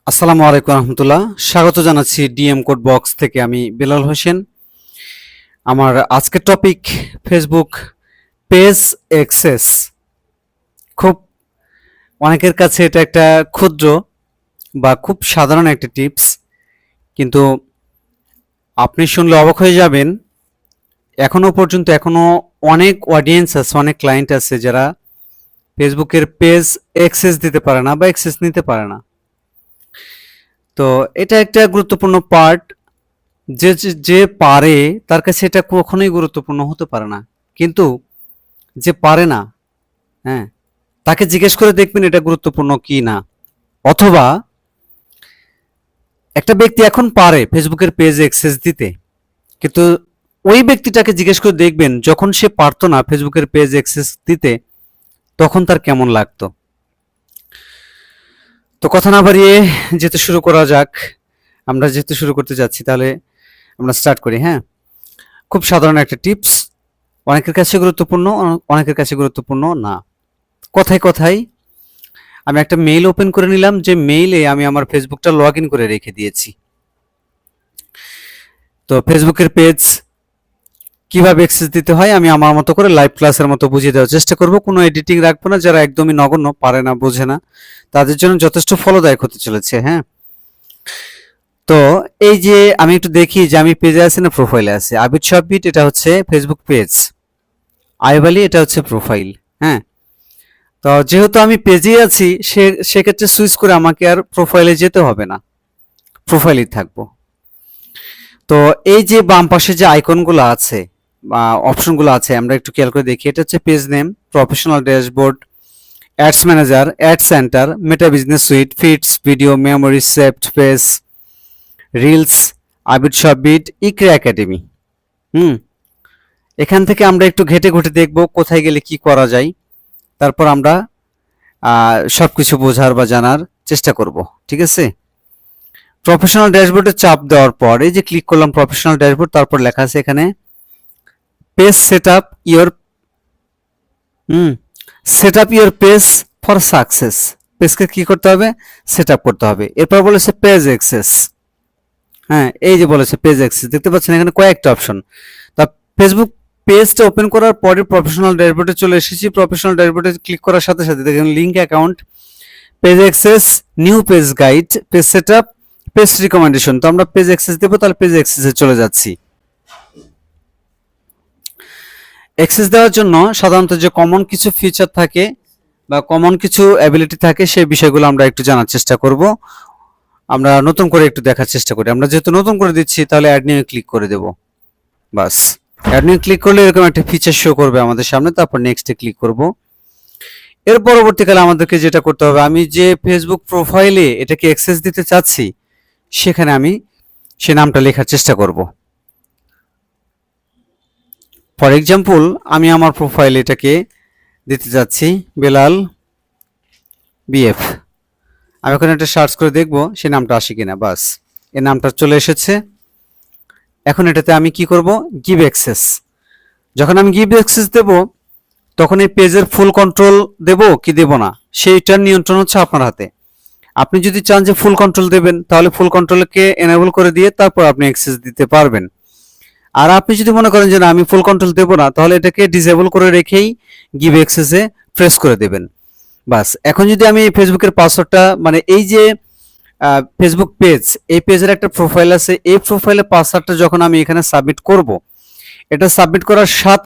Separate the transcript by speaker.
Speaker 1: আসসালামু আলাইকুম রহমতুল্লাহ। স্বাগত জানাচ্ছি ডিএম কোড বক্স থেকে। আমি বেলাল হোসেন। আমার আজকের টপিক ফেসবুক পেজ অ্যাক্সেস। খুব অনেকের কাছে এটা একটা ক্ষুদ্র বা খুব সাধারণ একটা টিপস, কিন্তু আপনি শুনলে অবাক হয়ে যাবেন। এখনো অনেক অডিয়েন্স আছে, অনেক ক্লায়েন্ট আছে যারা ফেসবুকের পেজ অ্যাক্সেস দিতে পারে না বা অ্যাক্সেস নিতে পারে না। তো এটা একটা গুরুত্বপূর্ণ পার্ট। যে যে যে পারে তার কাছে এটা কখনোই গুরুত্বপূর্ণ হতে পারে না, কিন্তু যে পারে না, হ্যাঁ, তাকে জিজ্ঞেস করে দেখবেন এটা গুরুত্বপূর্ণ কি না। অথবা একটা ব্যক্তি এখন পারে ফেসবুকের পেজে অ্যাক্সেস দিতে, কিন্তু ওই ব্যক্তিটাকে জিজ্ঞেস করে দেখবেন যখন সে পারতো না ফেসবুকের পেজে অ্যাক্সেস দিতে, তখন তার কেমন লাগতো। তো কথা না বাড়িয়ে যেতে শুরু করা যাক। আমরা যেহেতু শুরু করতে যাচ্ছি, তাহলে আমরা স্টার্ট করি। হ্যাঁ, খুব সাধারণ একটা টিপস, অনেকের কাছে গুরুত্বপূর্ণ, অনেকের কাছে গুরুত্বপূর্ণ না। কথায় কথায় আমি একটা মেইল ওপেন করে নিলাম, যে মেইলে আমি আমার ফেসবুকটা লগ ইন করে রেখে দিয়েছি। তো ফেসবুকের পেজ কিভাবে অ্যাক্সেস দিতে হয় আমি আমার মতো করে লাইভ ক্লাসের মতো বুঝিয়ে দেওয়ার চেষ্টা করব। কোনো এডিটিং রাখবো না। যারা একদমই নগণ্য, পারে না, বোঝে না, তাদের জন্য যথেষ্ট ফলদায়ক হতে চলেছে। হ্যাঁ, তো এই যে আমি একটু দেখি যে আমি পেজে আছি না প্রোফাইলে আছি। আবির সাব্বির এটা হচ্ছে ফেসবুক পেজ, আইব আলী এটা হচ্ছে প্রোফাইল। হ্যাঁ, তো যেহেতু আমি পেজেই আছি, সেক্ষেত্রে সুইচ করে আমাকে আর প্রোফাইলে যেতে হবে না, প্রোফাইলেই থাকবো। তো এই যে বাম পাশে যে আইকনগুলো আছে বা অপশনগুলো আছে, আমরা একটু খেয়াল করে দেখি। এটা হচ্ছে page name, professional dashboard, ads manager, ad center, Meta business suite, feeds, video, memory, saved page, reels, Abir Sabbir, Iqra academy. Hmm, এখান থেকে আমরা একটু ঘেটে ঘুটে দেখব কোথায় গেলে কি করা যায়। তারপর আমরা সবকিছু বোঝার বা জানার চেষ্টা করব। ঠিক আছে, প্রফেশনাল ড্যাশবোর্ডে চাপ দেওয়ার পর এই যে ক্লিক করলাম প্রফেশনাল ড্যাশবোর্ড, তারপর লেখা আছে এখানে page setup your setup your page for success. পেজকে কি করতে হবে? সেটআপ করতে হবে। এরপর বলেছে পেজ অ্যাক্সেস। হ্যাঁ, এই যে বলেছে পেজ অ্যাক্সেস, দেখতে পাচ্ছেন এখানে কয়েকটা অপশন। তা ফেসবুক পেজটা ওপেন করার পরে প্রফেশনাল ড্যাশবোর্ডে চলে এসেছি। প্রফেশনাল ড্যাশবোর্ডে ক্লিক করার সাথে সাথে দেখেন link account, page access, new page guide, page setup, page recommendation. তো আমরা পেজ অ্যাক্সেস দেবো, তাহলে পেজ অ্যাক্সেসে চলে যাচ্ছি। অ্যাক্সেস দেওয়ার জন্য সাধারণত যে কমন কিছু ফিচার থাকে বা কমন কিছু অ্যাবিলিটি থাকে, সেই বিষয়গুলো আমরা একটু জানার চেষ্টা করব। আমরা নতুন করে একটু দেখার চেষ্টা করি। আমরা যেহেতু নতুন করে দিচ্ছি, তাহলে অ্যাড নিউ ক্লিক করে দেব। বাস, অ্যাড নিউ ক্লিক করলে এরকম একটা ফিচার শো করবে আমাদের সামনে। তারপর নেক্সটে ক্লিক করব। এর পরবর্তীকালে আমাদেরকে যেটা করতে হবে, আমি যে ফেসবুক প্রোফাইলে এটাকে অ্যাক্সেস দিতে চাচ্ছি, সেখানে আমি সে নামটা লেখার চেষ্টা করব। ফর এক্সাম্পল, আমি আমার প্রোফাইলে এটাকে দিতে যাচ্ছি বেলাল বিএফ। আমি এখন একটা সার্চ করে দেখব সে নামটা আসে কিনা। বাস, এই নামটা চলে এসেছে। এখন এটাতে আমি কি করব? Give access. যখন আমি গিভ অ্যাক্সেস দেব, তখন এই পেজের ফুল কন্ট্রোল দেব কি দেব না, সেইটার নিয়ন্ত্রণ হচ্ছে আপনার হাতে। আপনি যদি চান যে ফুল কন্ট্রোল দেবেন, তাহলে ফুল কন্ট্রোলকে এনেবল করে দিয়ে তারপর আপনি অ্যাক্সেস দিতে পারবেন। আর আপনি যদি মনে করেন যে না, আমি ফুল কন্ট্রোল দেব না, তাহলে এটাকে ডিসেবল করে রেখেই গিভ অ্যাক্সেসে প্রেস করে দেবেন। বাস, এখন যদি আমি ফেসবুকের পাসওয়ার্ডটা, মানে এই যে ফেসবুক পেজ, এই পেজের একটা প্রোফাইল আছে, এই প্রোফাইলের পাসওয়ার্ডটা যখন আমি এখানে সাবমিট করব, এটা সাবমিট করার সাথে